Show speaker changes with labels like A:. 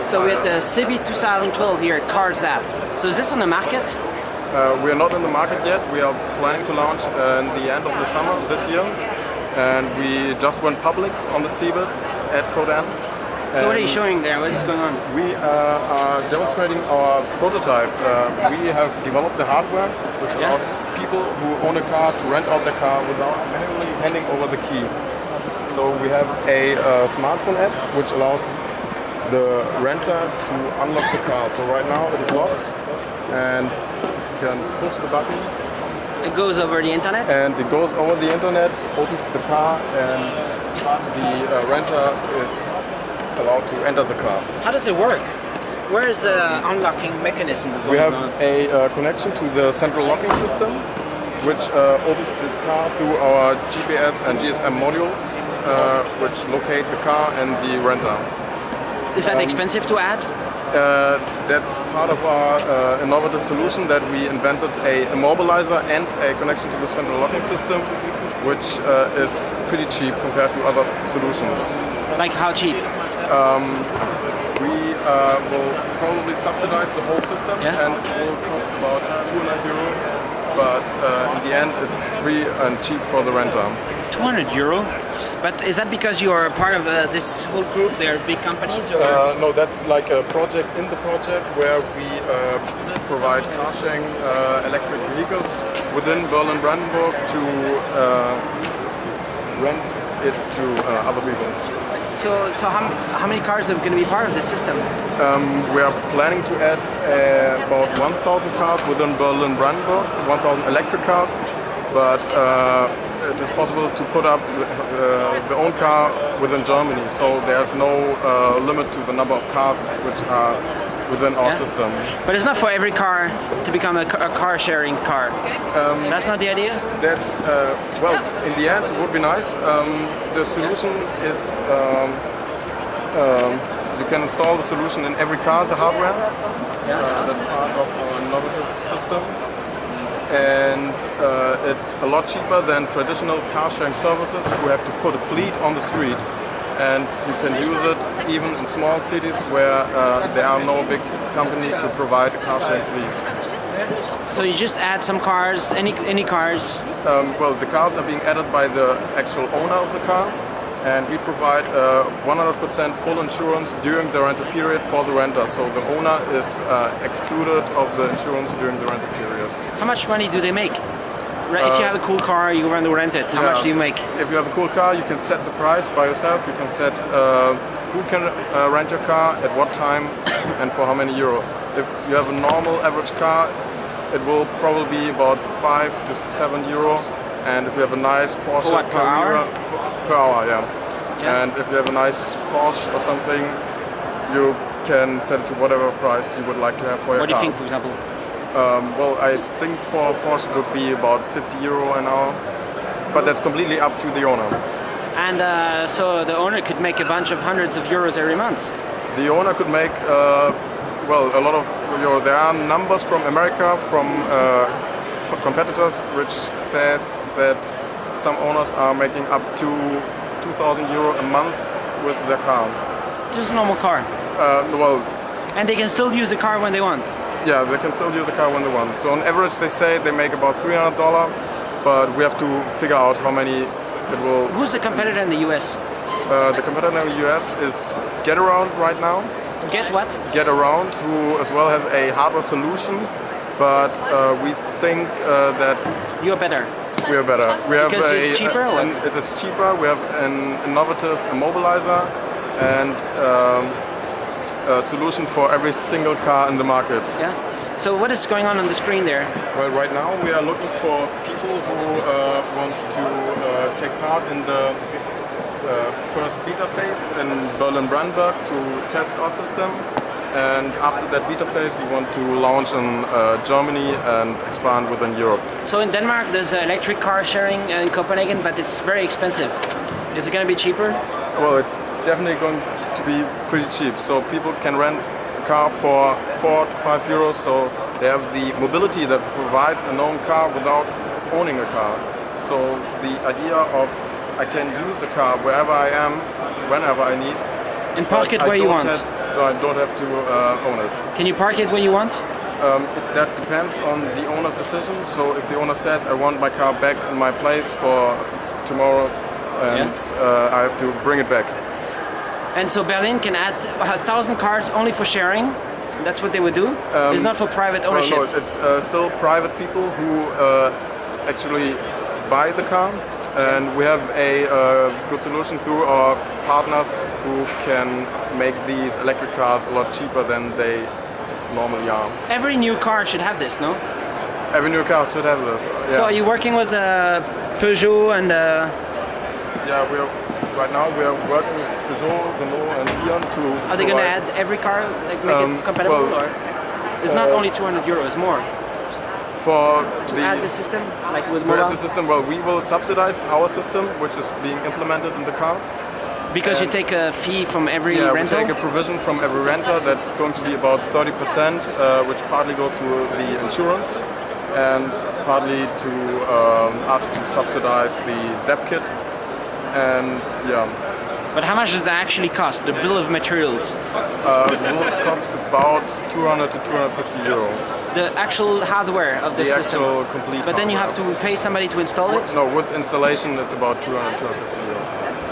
A: So we're at the CB 2012 here at Carzapp. So is this on the market?
B: We are not in the market yet. We are planning to launch in the end of the summer this year. And we just went public on the CeBIT at Codan.
A: So what are you showing there? What is going on?
B: We are demonstrating our prototype. We have developed the hardware which allows people who own a car to rent out their car without manually handing over the key. So we have a smartphone app which allows the renter to unlock the car. So right now it is locked and you can push the button.
A: It goes over the internet?
B: And it goes over the internet, opens the car, and the renter is allowed to enter the car.
A: How does it work? Where is the unlocking mechanism?
B: We have a connection to the central locking system, which opens the car through our GPS and GSM modules, which locate the car and the renter.
A: Is that expensive to add?
B: That's part of our innovative solution that we invented a immobilizer and a connection to the central locking system, which is pretty cheap compared to other solutions.
A: Like how cheap?
B: We will probably subsidize the whole system and it will cost about €200, but in the end it's free and cheap for the renter.
A: €200? But is that because you are part of this whole group? They're big companies? Or?
B: No, that's like a project in the project where we provide car sharing electric vehicles within Berlin-Brandenburg to rent it to other people.
A: So how many cars are going to be part of this system?
B: We are planning to add about 1,000 cars within Berlin-Brandenburg, 1,000 electric cars, but it is possible to put up the own car within Germany, so there's no limit to the number of cars which are within our system.
A: But it's not for every car to become a car sharing car. That's not the idea?
B: That's, well, in the end it would be nice. The solution is you can install the solution in every car, the hardware. That's part of our innovative system. And it's a lot cheaper than traditional car sharing services who have to put a fleet on the street, and you can use it even in small cities where there are no big companies who provide a car sharing fleet.
A: So you just add some cars, any cars?
B: Well, the cars are being added by the actual owner of the car, and we provide 100% full insurance during the rental period for the renter. So the owner is excluded of the insurance during the rental period.
A: How much money do they make? If you have a cool car, you want to rent it. How much do you make?
B: If you have a cool car, you can set the price by yourself. You can set who can rent your car, at what time, and for how many euro. If you have a normal average car, it will probably be about 5 to 7 euro. And if you have a nice Porsche
A: per hour?
B: Per hour, yeah. And if you have a nice Porsche or something, you can set it to whatever price you would like to have for your car.
A: What do you think, for example?
B: Well, I think for Porsche it would be about 50 euro an hour, but that's completely up to the owner.
A: And so the owner could make a bunch of hundreds of euros every month?
B: The owner could make, well, a lot of, there are numbers from America, from competitors, which says that some owners are making up to 2,000 euro a month with their car.
A: Just a normal car?
B: Well.
A: And they can still use the car when they want?
B: Yeah, they can still use the car when they want. So on average they say they make about $300, but we have to figure out how many it will...
A: Who's the competitor in the US?
B: The competitor in the US is GetAround right now.
A: Get what?
B: GetAround, who as well has a hardware solution, but we think that...
A: You're better?
B: We are better. We have
A: because it's cheaper?
B: It is cheaper. We have an innovative immobilizer and a solution for every single car in the market.
A: Yeah. So what is going on the screen there?
B: Well, right now we are looking for people who want to take part in the first beta phase in Berlin-Brandenburg to test our system. And after that beta phase, we want to launch in Germany and expand within Europe.
A: So in Denmark, there's electric car sharing in Copenhagen, but it's very expensive. Is it going to be cheaper?
B: Well, it's definitely going to be pretty cheap. So people can rent a car for 4 to 5 euros. So they have the mobility that provides a known car without owning a car. So the idea of I can use a car wherever I am, whenever I need.
A: And park it where you want.
B: I don't have to own it.
A: Can you park it where you want?
B: That depends on the owner's decision. So if the owner says, I want my car back in my place for tomorrow, and I have to bring it back.
A: And so Berlin can add 1,000 cars only for sharing? That's what they would do? It's not for private ownership?
B: No, it's still private people who actually buy the car. And we have a good solution through our partners who can make these electric cars a lot cheaper than they normally are.
A: Every new car should have this, no?
B: Every new car should have this. Yeah.
A: So are you working with Peugeot and...
B: Yeah, right now we are working with Peugeot, Renault and Leon to...
A: Are they going to add every car, like make it compatible?
B: Well,
A: or it's not only 200 euros, more?
B: To
A: add the system, like with
B: to
A: mobile?
B: add the system, well, we will subsidize our system, which is being implemented in the cars.
A: Because you take a fee from every rental?
B: We take a provision from every renter that's going to be about 30%, which partly goes to the insurance and partly to us to subsidize the ZAP kit. And yeah.
A: But how much does that actually cost, the bill of materials?
B: It will cost about 200 to 250 euro.
A: The actual hardware of the system?
B: The actual complete
A: But then you have
B: hardware.
A: to pay somebody to install it?
B: No, with installation it's about 200 to 250 euro.